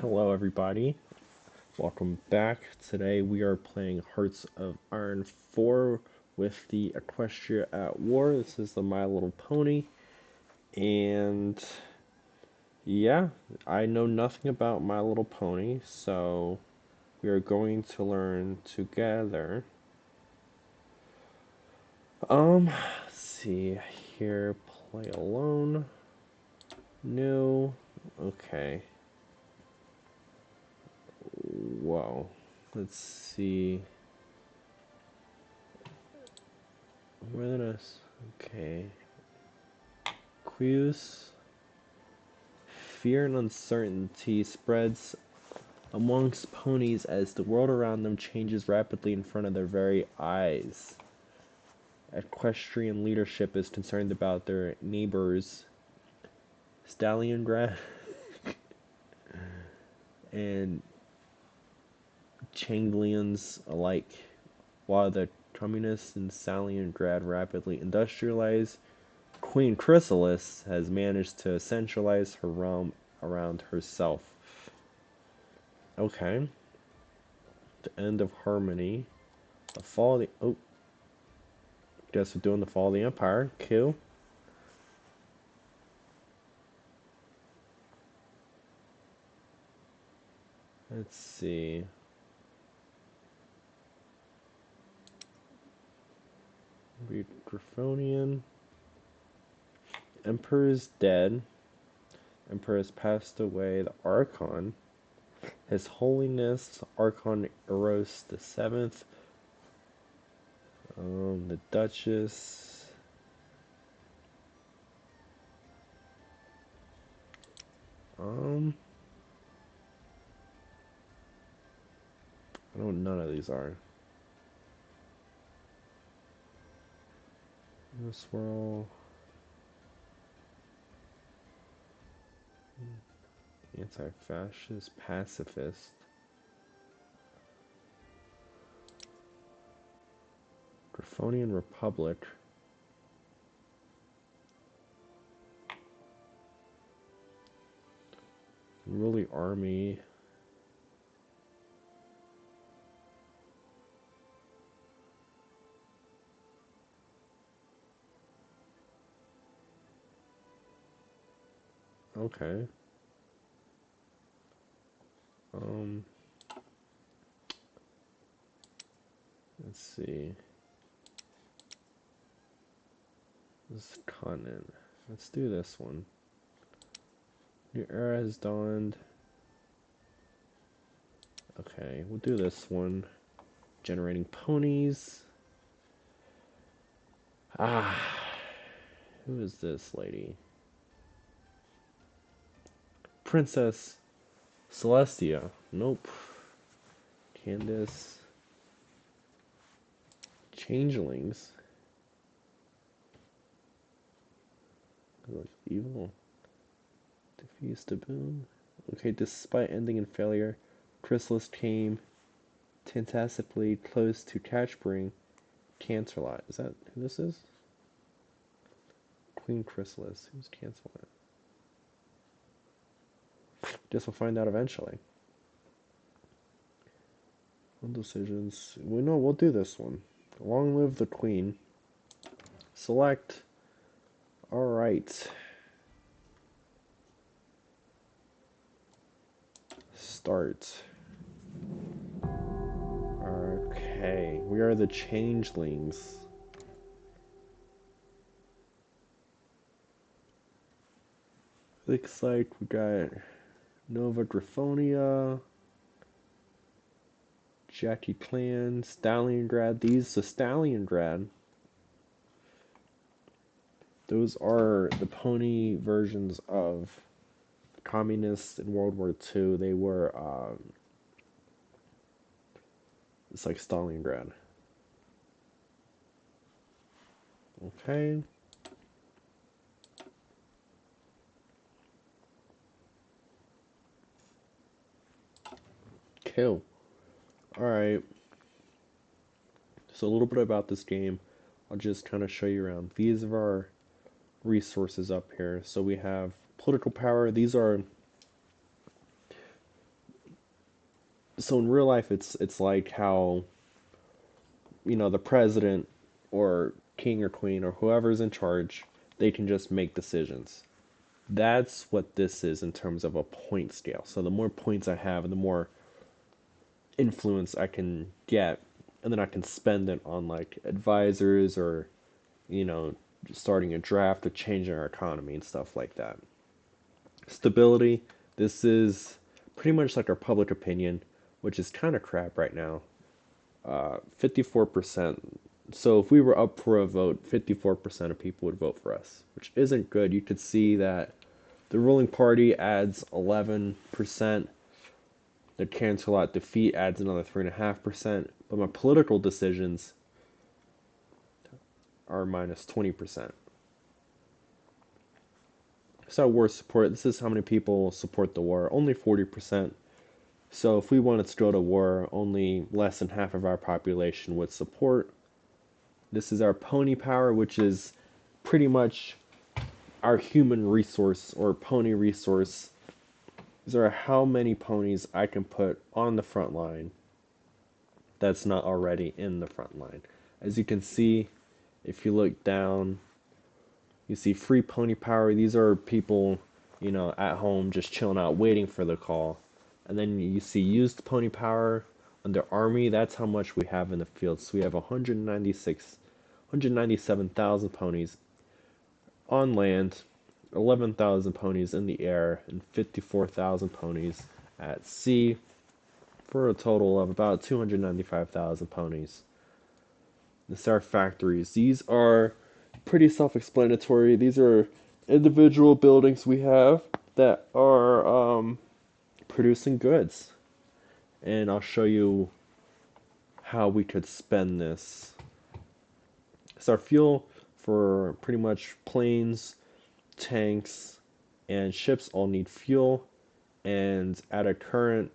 Hello, everybody. Welcome back. Today we are playing Hearts of Iron 4 with the Equestria at War. This is the My Little Pony. And yeah, I know nothing about My Little Pony, so we are going to learn together. Let's see here. Play alone. No. Okay. Whoa. Let's see. Wilderness. Okay. Queus. Fear and uncertainty spreads amongst ponies as the world around them changes rapidly in front of their very eyes. Equestrian leadership is concerned about their neighbors, Stalliongrad and Changlings alike, while the communists in Stalliongrad rapidly industrialize. Queen Chrysalis has managed to centralize her realm around herself. Okay. The end of harmony. The fall of the... Oh. Guess we're doing the fall of the Empire. Cool. Let's see. Read Griffonian. Emperor's dead. Emperor has passed away. The Archon. His Holiness Archon Eros the Seventh. The Duchess. I don't know none of these are. This world. Anti-fascist, pacifist. Griffonian Republic. Unruly army. Okay. Let's see. This continent. Let's do this one. New era has dawned. Okay, we'll do this one. Generating ponies. Ah, who is this lady? Princess Celestia. Nope. Candace. Changelings. Looks evil. Defeats the boom. Okay, despite ending in failure, Chrysalis came tentatively close to Catchbring Canterlot. Is that who this is? Queen Chrysalis. Who's Canterlot? Guess we'll find out eventually. One decisions. We know we'll do this one. Long live the Queen. Select. Alright. Start. Okay. We are the Changelings. Looks like we got Nova Griffonia, Jackie Clan, Stalliongrad. These, the Stalliongrad, those are the pony versions of communists in World War II. They were, it's like Stalingrad. Okay. Cool. Alright. So a little bit about this game. I'll just kind of show you around. These are our resources up here. So we have political power. These are So in real life, it's like how, the president or king or queen or whoever's in charge, they can just make decisions. That's what this is in terms of a point scale. So the more points I have, the more influence I can get, and then I can spend it on like advisors or, you know, starting a draft or changing our economy and stuff like that. Stability, this is pretty much like our public opinion, which is kind of crap right now. 54%. So if we were up for a vote, 54% of people would vote for us, which isn't good. You could see that the ruling party adds 11%. The cancel out defeat adds another 3.5%. But my political decisions are minus 20%. So war support, this is how many people support the war. Only 40%. So if we wanted to go to war, only less than half of our population would support. This is our pony power, which is pretty much our human resource or pony resource. These are how many ponies I can put on the front line that's not already in the front line. As you can see, if you look down, you see free pony power. These are people, at home just chilling out waiting for the call. And then you see used pony power under army. That's how much we have in the field. So we have 197,000 ponies on land, 11,000 ponies in the air, and 54,000 ponies at sea, for a total of about 295,000 ponies. These are factories. These are pretty self-explanatory. These are individual buildings we have that are producing goods. And I'll show you how we could spend this. So our fuel for pretty much planes, tanks, and ships all need fuel. And at a current,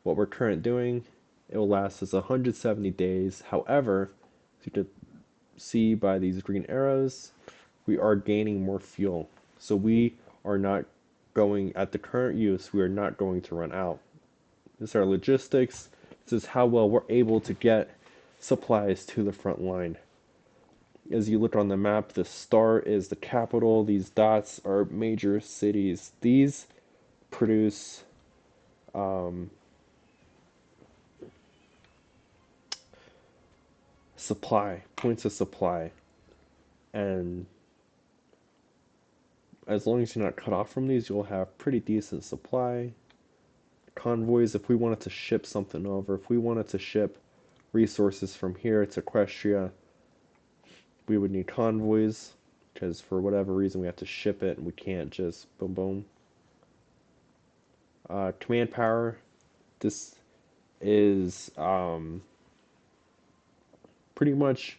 what we're current doing, it will last us 170 days. However, as you could see by these green arrows, we are gaining more fuel. So we are not going, at the current use, we are not going to run out. This is our logistics. This is how well we're able to get supplies to the front line. As you look on the map, the star is the capital. These dots are major cities. These produce supply, points of supply. And as long as you're not cut off from these, you'll have pretty decent supply. Convoys, if we wanted to ship something over, if we wanted to ship resources from here to Equestria, we would need convoys, because for whatever reason we have to ship it and we can't just boom boom. Command power, this is pretty much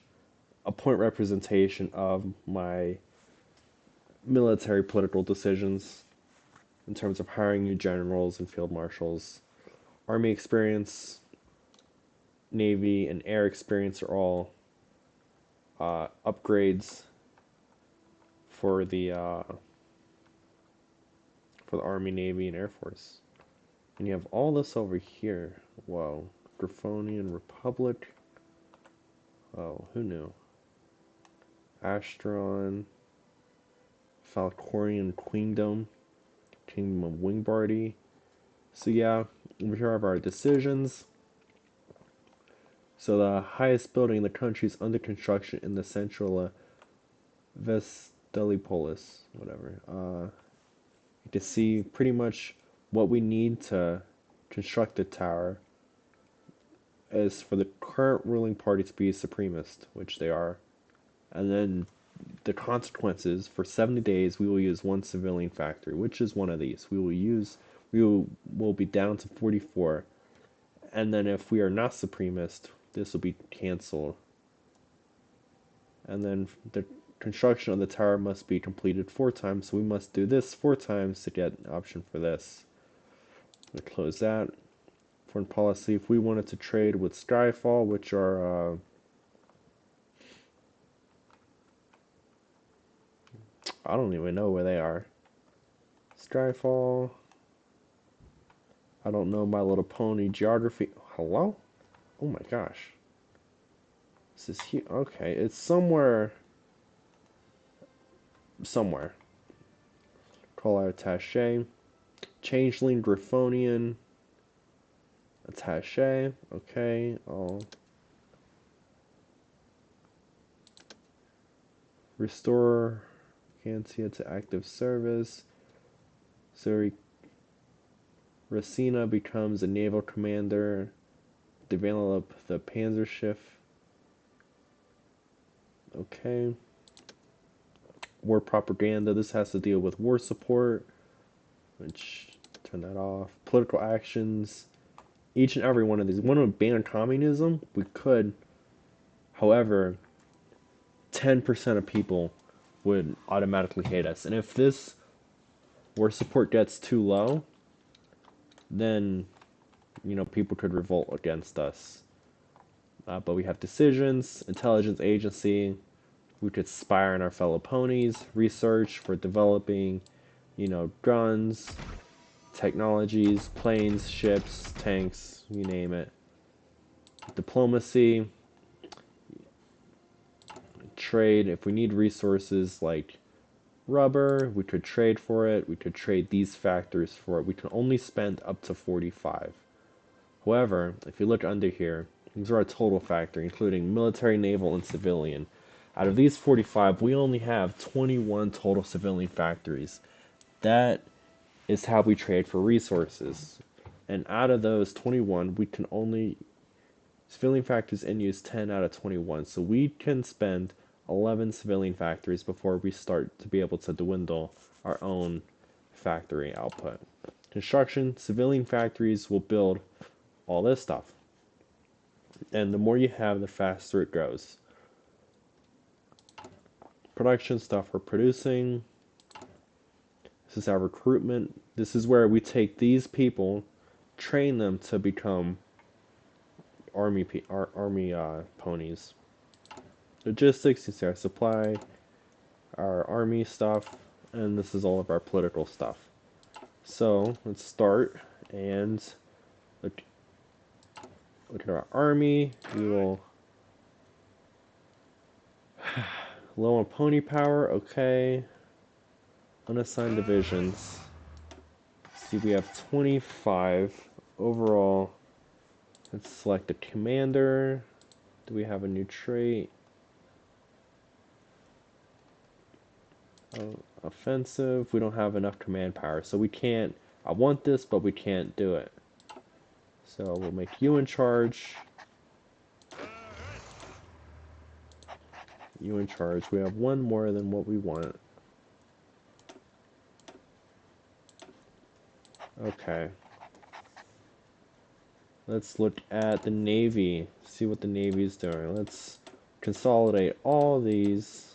a point representation of my military political decisions in terms of hiring new generals and field marshals. Army experience, Navy, and air experience are all upgrades for the Army, Navy, and Air Force. And you have all this over here. Whoa. Griffonian Republic. Oh, who knew? Astron. Falcorian Queendom. Kingdom of Wingbardy. So yeah, over here are our decisions. So the highest building in the country is under construction in the central Vestalipolis, whatever. You can see pretty much what we need to construct the tower is for the current ruling party to be supremacist, which they are. And then the consequences, for 70 days we will use one civilian factory, which is one of these. We will be down to 44. And then if we are not supremacist, this will be canceled. And then the construction of the tower must be completed 4 times, so we must do this 4 times to get an option for this. We close that. Foreign policy, if we wanted to trade with Skyfall, which are I don't even know where they are. Skyfall. I don't know My Little Pony geography. Hello? Oh my gosh. This is here. Okay, it's somewhere. Somewhere. Call out attaché. Changeling, Griffonian, attaché. Okay, I'll restore Gantia to active service. So Racina becomes a naval commander. Develop the Panzerschiff. Okay. War propaganda. This has to deal with war support. Which, turn that off. Political actions. Each and every one of these. One would ban communism. We could. However, 10% of people would automatically hate us. And if this war support gets too low, then, people could revolt against us. But we have decisions, intelligence agency. We could spy on our fellow ponies, research for developing, guns, technologies, planes, ships, tanks, you name it. Diplomacy, trade. If we need resources like rubber, we could trade for it. We could trade these factors for it. We can only spend up to 45. However, if you look under here, these are our total factor, including military, naval, and civilian. Out of these 45, we only have 21 total civilian factories. That is how we trade for resources. And out of those 21, we can only civilian factories and use 10 out of 21. So we can spend 11 civilian factories before we start to be able to dwindle our own factory output. Construction, civilian factories will build all this stuff. And the more you have, the faster it goes. Production stuff we're producing. This is our recruitment. This is where we take these people, train them to become army ponies. Logistics, you see our supply, our army stuff, and this is all of our political stuff. So let's start and look at our army. We will low on pony power. Okay. Unassigned divisions. See, we have 25 overall. Let's select a commander. Do we have a new trait? Offensive. We don't have enough command power, so we can't. I want this, but we can't do it. So we'll make you in charge. You in charge. We have one more than what we want. Okay. Let's look at the Navy. See what the Navy's doing. Let's consolidate all these.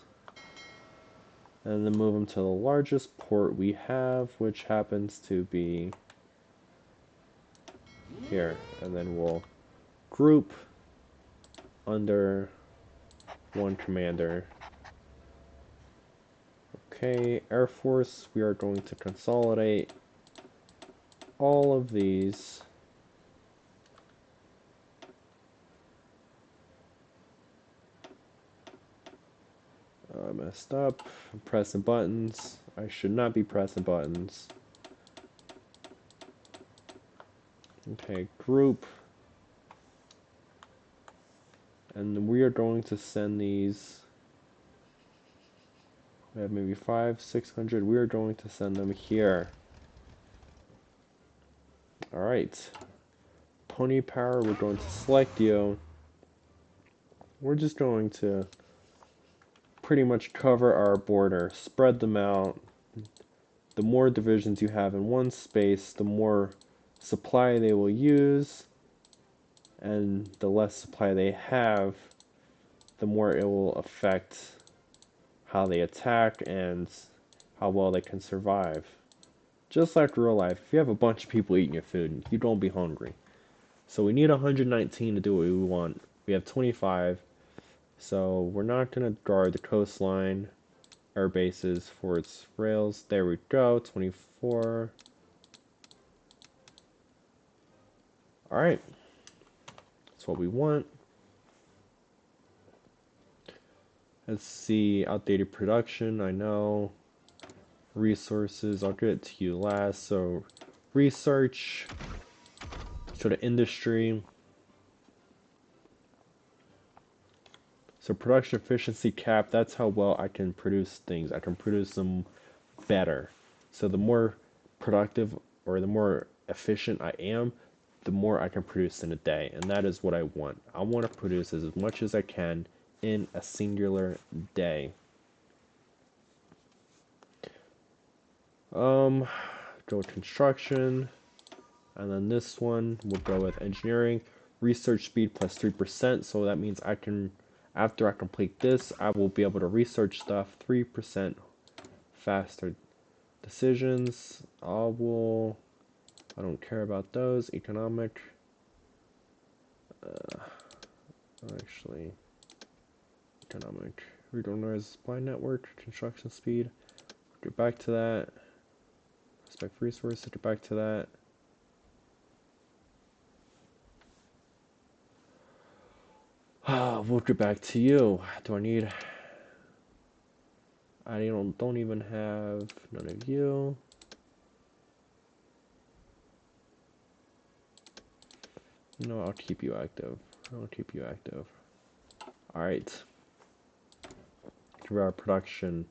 And then move them to the largest port we have, which happens to be here. And then we'll group under one commander. Okay, Air Force, we are going to consolidate all of these. I messed up. I'm pressing buttons. I should not be pressing buttons. Okay, group. And we are going to send these. We have maybe 500, 600. We are going to send them here. Alright. Pony power, we're going to select you. We're just going to pretty much cover our border, spread them out. The more divisions you have in one space, the more supply they will use, and the less supply they have, the more it will affect how they attack and how well they can survive. Just like real life, if you have a bunch of people eating your food, you don't be hungry. So we need 119 to do what we want. We have 25. So we're not going to guard the coastline, air bases for its rails. There we go, 24. Alright, that's what we want. Let's see, outdated production, I know. Resources, I'll get it to you last. So, research, go to industry. So, production efficiency cap, that's how well I can produce things. I can produce them better. So, the more productive or the more efficient I am, the more I can produce in a day. And that is what I want. I want to produce as much as I can in a singular day. Go with construction, and then this one we'll go with engineering. Research speed plus 3%, so that means I can, after I complete this, I will be able to research stuff 3% faster. Decisions, I don't care about those. Economic, actually, economic, reorganize supply network, construction speed, get back to that. Respect resources, get back to that. We'll get back to you. Do I need... I don't even have none of you. No, I'll keep you active. I'll keep you active. Alright. For our production.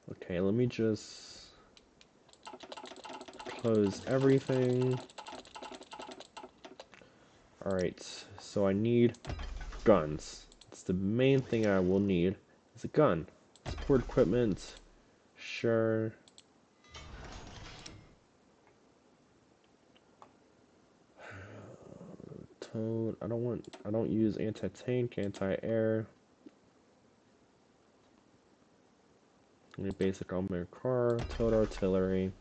Okay, let me just close everything. Alright, so I need guns. It's the main thing I will need is a gun. Support equipment. Sure. Towed. I don't use anti-tank, anti-air. Basic armored car, towed artillery.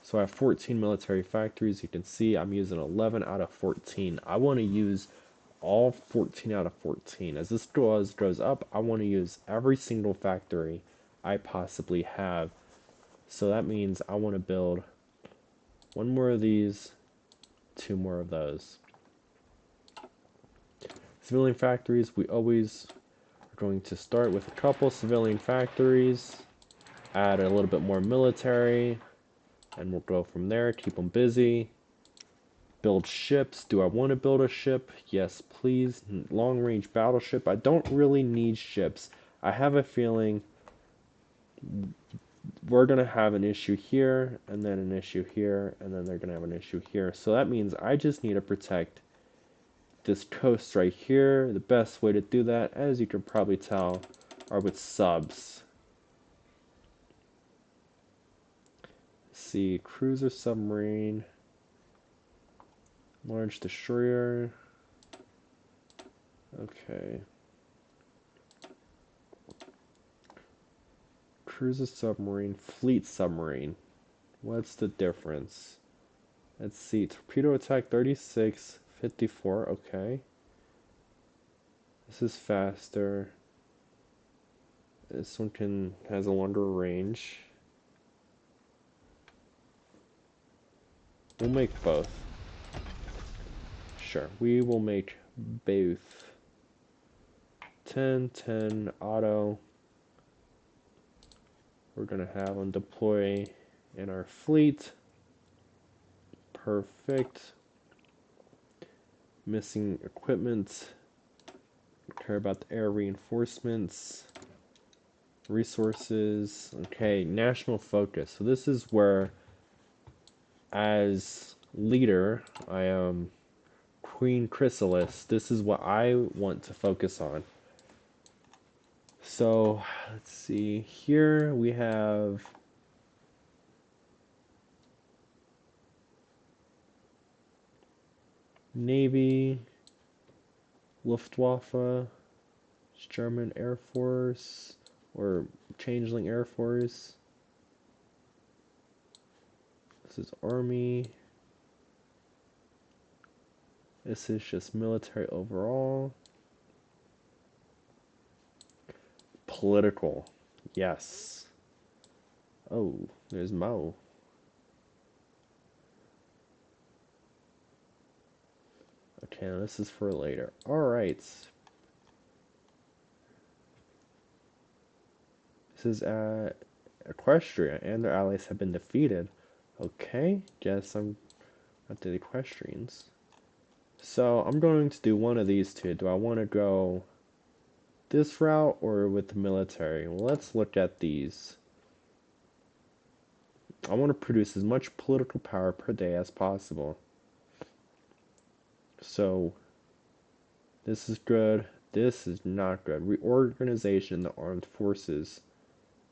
So I have 14 military factories. You can see I'm using 11 out of 14. I want to use all 14 out of 14. As this goes up, I want to use every single factory I possibly have. So that means I want to build one more of these, two more of those. Civilian factories, we always are going to start with a couple civilian factories, add a little bit more military, and we'll go from there, keep them busy. Build ships. Do I want to build a ship? Yes, please. Long-range battleship. I don't really need ships. I have a feeling we're going to have an issue here, and then an issue here, and then they're going to have an issue here. So that means I just need to protect this coast right here. The best way to do that, as you can probably tell, are with subs. Let's see, cruiser submarine. Large destroyer. Okay. Cruiser submarine, fleet submarine. What's the difference? Let's see. Torpedo attack 36, 54. Okay. This is faster. This one has a longer range. We'll make both. Sure, we will make both. 10, 10, auto. We're gonna have them deploy in our fleet. Perfect. Missing equipment. Care about the air reinforcements. Resources. Okay, national focus. So this is where, as leader, I am Queen Chrysalis. This is what I want to focus on. So, let's see. Here we have Navy, Luftwaffe, German Air Force, or Changling Air Force. This is Army. This is just military overall. Political. Yes. Oh, there's Mao. Okay, now this is for later. Alright. This is Equestria, and their allies have been defeated. Okay, guess I'm at the Equestrians. So, I'm going to do one of these two. Do I want to go this route or with the military? Well, let's look at these. I want to produce as much political power per day as possible. So, this is good. This is not good. Reorganization in the armed forces.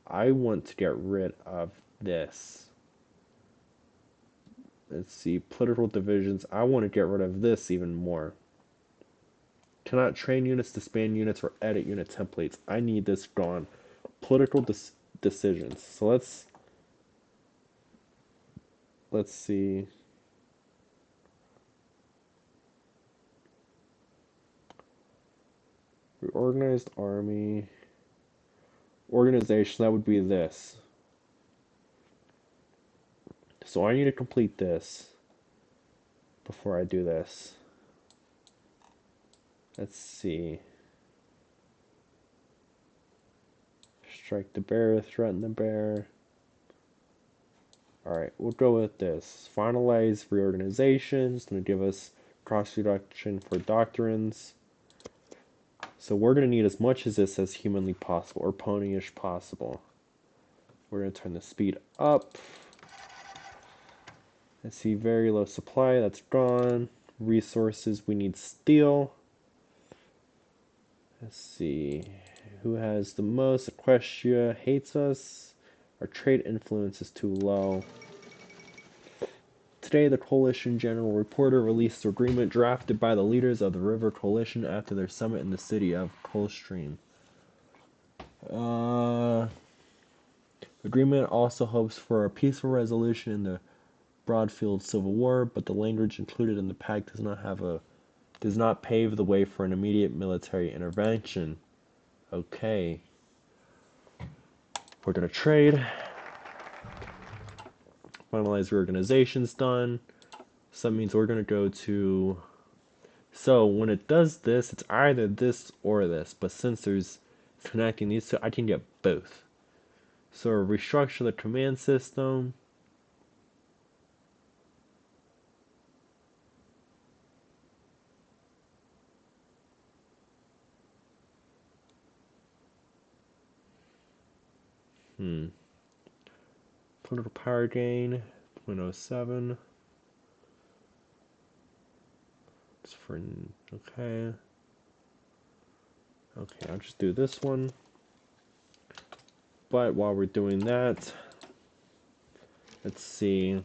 I want to get rid of this. Let's see. Political divisions. I want to get rid of this even more. Cannot train units, disband units, or edit unit templates. I need this gone. Political decisions. So let's see. Reorganized army. Organization, that would be this. So I need to complete this before I do this. Let's see. Strike the bear, threaten the bear. Alright, we'll go with this. Finalize reorganization. It's going to give us cross reduction for doctrines. So we're going to need as much as this as humanly possible, or ponyish possible. We're going to turn the speed up. Let's see, very low supply, that's gone. Resources, we need steel. Let's see, who has the most? Equestria hates us. Our trade influence is too low. Today, the Coalition General Reporter released the agreement drafted by the leaders of the River Coalition after their summit in the city of Coldstream. Agreement also hopes for a peaceful resolution in the Broadfield Civil War, but the language included in the pact does not pave the way for an immediate military intervention. Okay. We're gonna trade. Finalize reorganization's done. So that means we're gonna go to. So when it does this, it's either this or this. But since there's connecting these two, I can get both. So restructure the command system. Political power gain, 0.07. It's for, okay. Okay, I'll just do this one. But while we're doing that, let's see.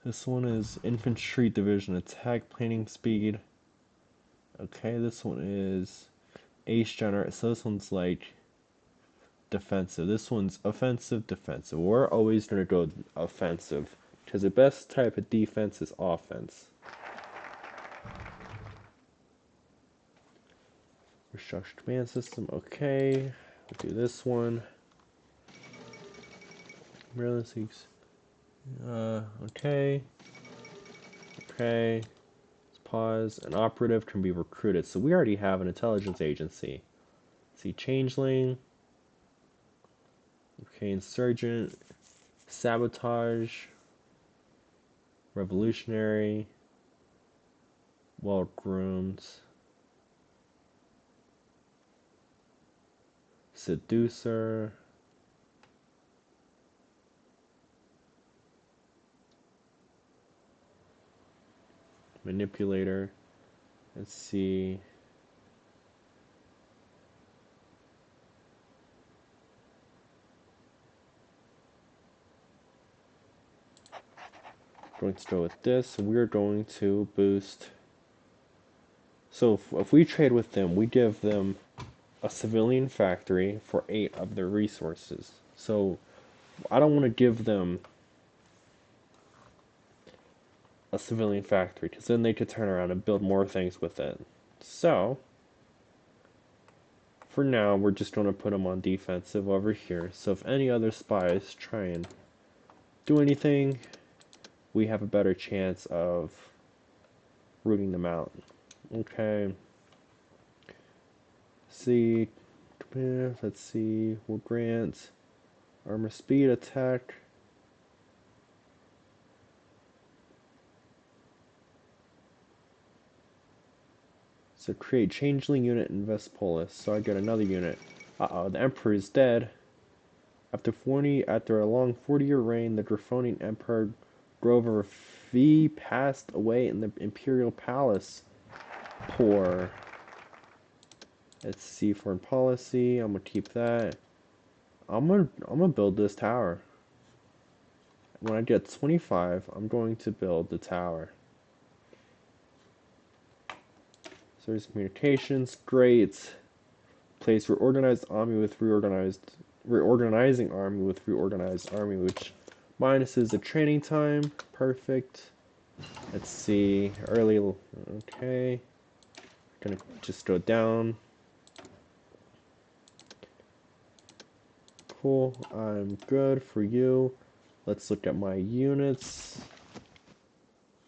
This one is infantry division attack planning speed. Okay, this one is ace generator. So this one's like defensive. This one's offensive, defensive. We're always going to go offensive because the best type of defense is offense. Restructure command system. Okay, we'll do this one. Realistics. Okay. Okay. Let's pause. An operative can be recruited. So we already have an intelligence agency. See, Changling. Okay, insurgent. Sabotage. Revolutionary. Well-groomed. Seducer. Manipulator. Let's see. Going to go with this. So we're going to boost. So if we trade with them, we give them a civilian factory for 8 of their resources. So I don't want to give them a civilian factory because then they could turn around and build more things with it. So for now, we're just going to put them on defensive over here. So if any other spies try and do anything, we have a better chance of rooting them out. Okay. See, let's see. We'll grant armor speed attack. So create Changling unit in Vespolis. So I get another unit. Uh-oh, the Emperor is dead. After a long 40-year reign, the Draconian Emperor Grover V passed away in the Imperial Palace. Poor. Let's see, foreign policy. I'm gonna keep that. I'm gonna build this tower. When I get 25, I'm going to build the tower. So there's communications, great. Place reorganized army with reorganizing army with reorganized army, which minuses the training time. Perfect. Let's see, early. Okay, gonna just go down. Cool. I'm good for you. Let's look at my units.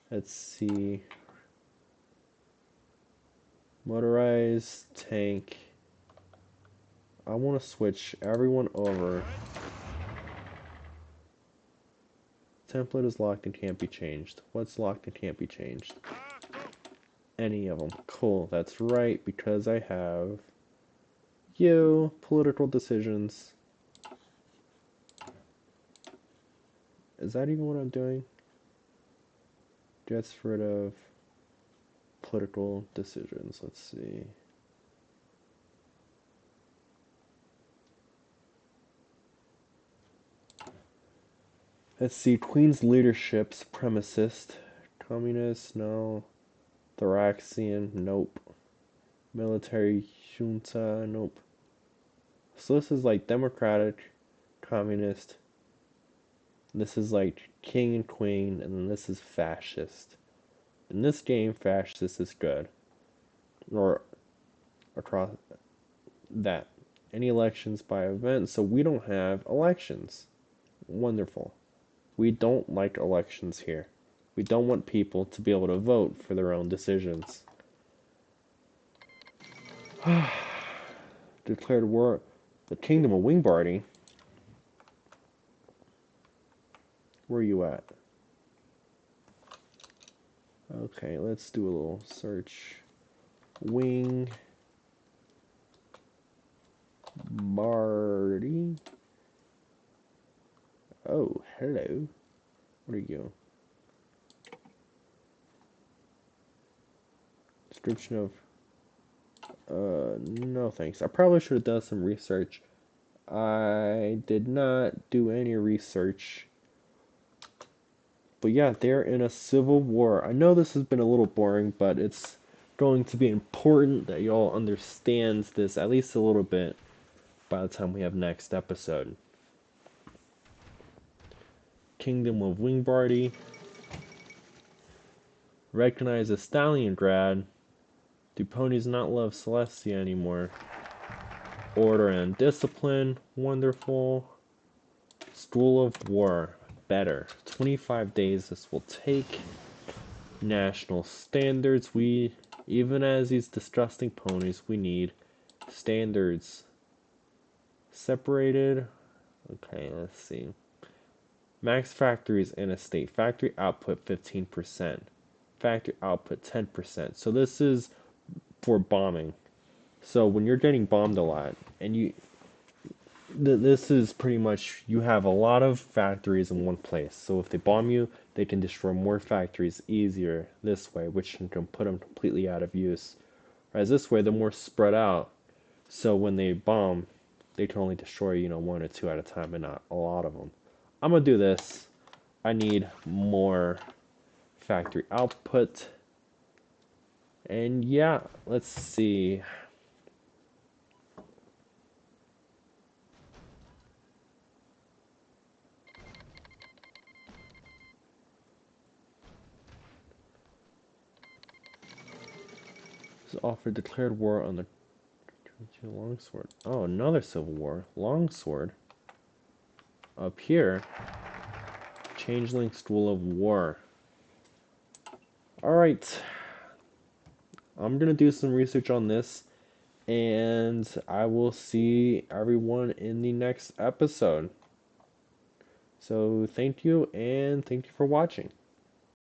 Let's see. Motorized tank. I want to switch everyone over. Template is locked and can't be changed. What's locked and can't be changed? Any of them. Cool, that's right, because I have you. Political decisions. Is that even what I'm doing? Gets rid of political decisions. Let's see. Let's see. Queen's leadership, supremacist. Communist, no. Thoraxian, nope. Military junta, nope. So this is like democratic, communist. This is like king and queen, and then this is fascist. In this game, fascist is good. Or across that. Any elections by event, so we don't have elections. Wonderful. We don't like elections here. We don't want people to be able to vote for their own decisions. Declared war. The Kingdom of Wingbardy. Where are you at? Okay, let's do a little search. Wing Bardy. Oh, hello. What are you? Description of no thanks. I probably should have done some research. I did not do any research. But yeah, they're in a civil war. I know this has been a little boring, but it's going to be important that y'all understand this at least a little bit by the time we have next episode. Kingdom of Wingbardy. Recognize a Stalingrad. Do ponies not love Celestia anymore? Order and discipline. Wonderful. School of War. Better. 25 days this will take. National standards. Even as these disgusting ponies, we need standards. Separated. Okay, let's see. Max factories in a state. Factory output 15%. Factory output 10%. So this is for bombing. So when you're getting bombed a lot, and this is pretty much, you have a lot of factories in one place. So if they bomb you, they can destroy more factories easier this way, which can put them completely out of use. Whereas this way, they're more spread out. So when they bomb, they can only destroy, one or two at a time and not a lot of them. I'm going to do this. I need more factory output. And yeah, let's see. Offered declared war on the longsword. Oh, another civil war. Longsword. Up here. Changeling School of War. Alright. I'm gonna do some research on this, and I will see everyone in the next episode. So thank you, and thank you for watching.